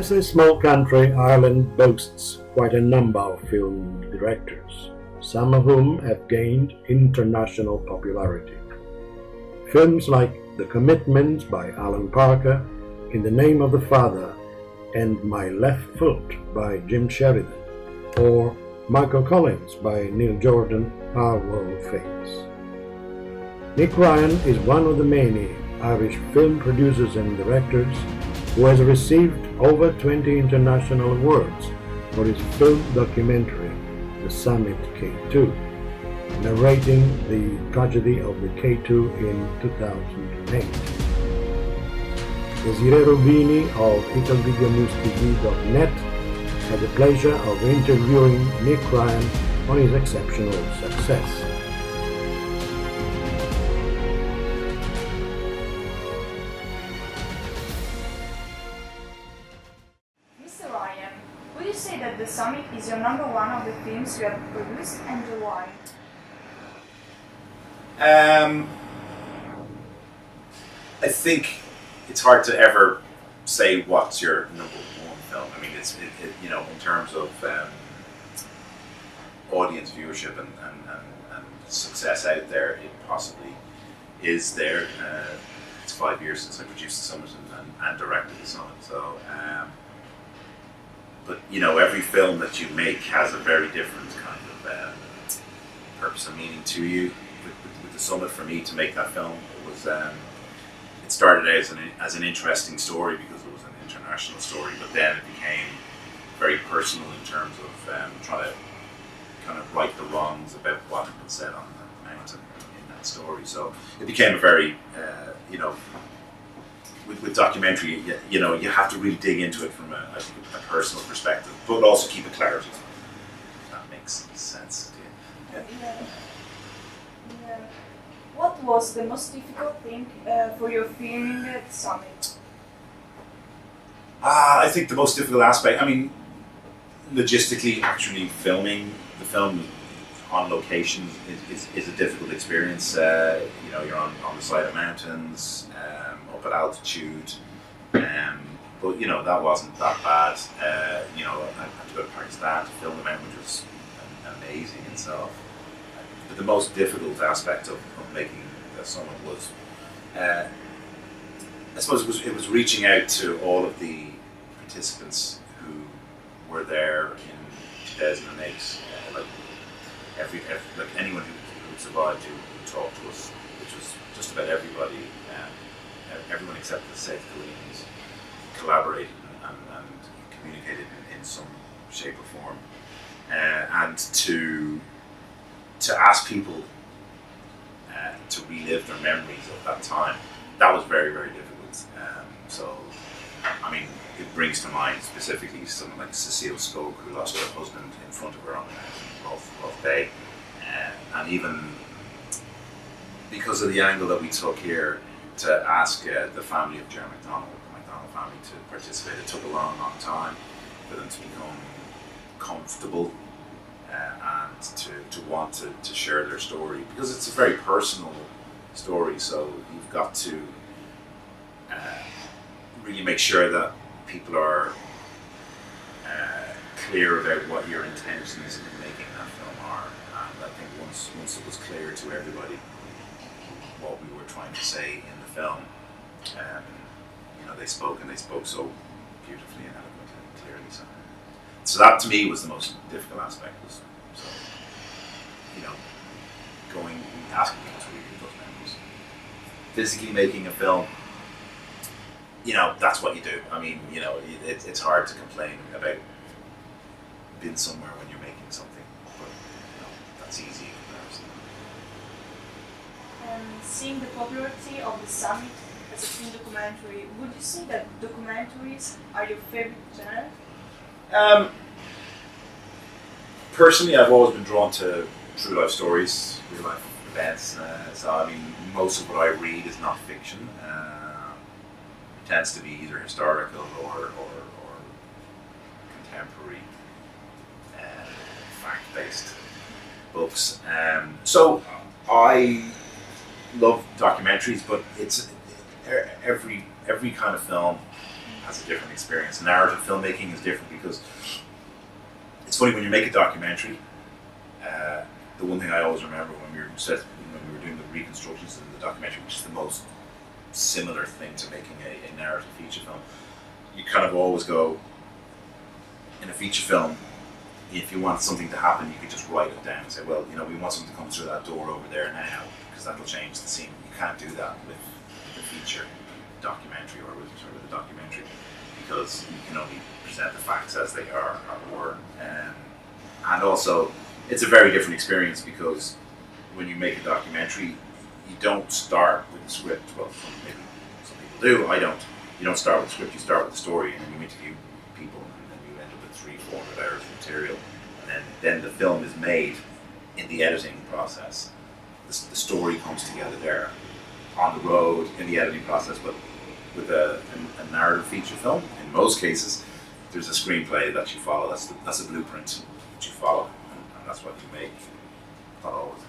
As a small country, Ireland boasts quite a number of film directors, some of whom have gained international popularity. Films like The Commitment by Alan Parker, In the Name of the Father, and My Left Foot by Jim Sheridan, or Michael Collins by Neil Jordan are world famous. Nick Ryan is one of the many Irish film producers and directors who has received over 20 international awards for his film documentary, The Summit K2, narrating the tragedy of the K2 in 2008. Desiree Rovini of italvideonewstv.net had the pleasure of interviewing Nick Ryan on his exceptional success. Mr. Ryan, would you say that The Summit is your number one of the films you have produced, and why? I think it's hard to ever say what's your number one film. I mean, it's in terms of audience viewership and success out there, it possibly is there. It's 5 years since I produced The Summit and directed The Summit, so. But every film that you make has a very different kind of purpose and meaning to you. With The Summit, for me to make that film, it was. It started out as an interesting story because it was an international story, but then it became very personal in terms of trying to kind of right the wrongs about what had been said on the mountain in that story. So it became a very, with documentary, you have to really dig into it from a personal perspective, but also keep it clarity. If that makes sense. Yeah. What was the most difficult thing for your filming at Summit? I think the most difficult aspect, logistically, actually filming the film on location is a difficult experience. You're on the side of mountains, up at altitude, but that wasn't that bad. I had to go to Pakistan to film the mountain, which was amazing itself. But the most difficult aspect of making The Summit was, I suppose it was reaching out to all of the participants who were there in 2008. Like anyone who survived who talked to us, which was just about everybody. Everyone except the South Koreans collaborated and communicated in some shape or form, and to ask people to relive their memories of that time, that was very, very difficult. It brings to mind specifically someone like Cecile Skog, who lost her husband in front of her on Rough Bay, and even because of the angle that we took here to ask the family of Jerry McDonald, the McDonald family, to participate, it took a long, long time for them to become comfortable and to want to share their story, because it's a very personal story, so you've got to really make sure that people are clear about what your intentions in making that film are. And I think once it was clear to everybody what we were trying to say in the film, they spoke so beautifully and eloquently and clearly. So that to me was the most difficult aspect. Going asking people to relive those memories. Physically making a film, that's what you do. It's hard to complain about being somewhere when you're making something, but that's easy in comparison. Seeing the popularity of The Summit as a film documentary, would you say that documentaries are your favorite genre? Personally, I've always been drawn to true life stories, real life events. Most of what I read is not fiction. It tends to be either historical or contemporary, fact-based books. So I love documentaries, but it's every kind of film has a different experience. Narrative filmmaking is different because it's funny when you make a documentary. The one thing I always remember when we were doing the reconstructions in the documentary, which is the most similar thing to making a narrative feature film, you kind of always go, in a feature film, if you want something to happen, you could just write it down and say, well, we want something to come through that door over there now, because that'll change the scene. You can't do that with the feature documentary or with a documentary, because you can only present the facts as they are or were. And also, it's a very different experience because when you make a documentary, you don't start with the script. Well, maybe some people do. I don't. You don't start with the script. You start with the story, and then you interview people, and then you end up with 300-400 hours of material, and then the film is made in the editing process. The story comes together there on the road in the editing process, but with a narrative feature film, in most cases, there's a screenplay that you follow. That's a blueprint that you follow, and that's what you make. Not always.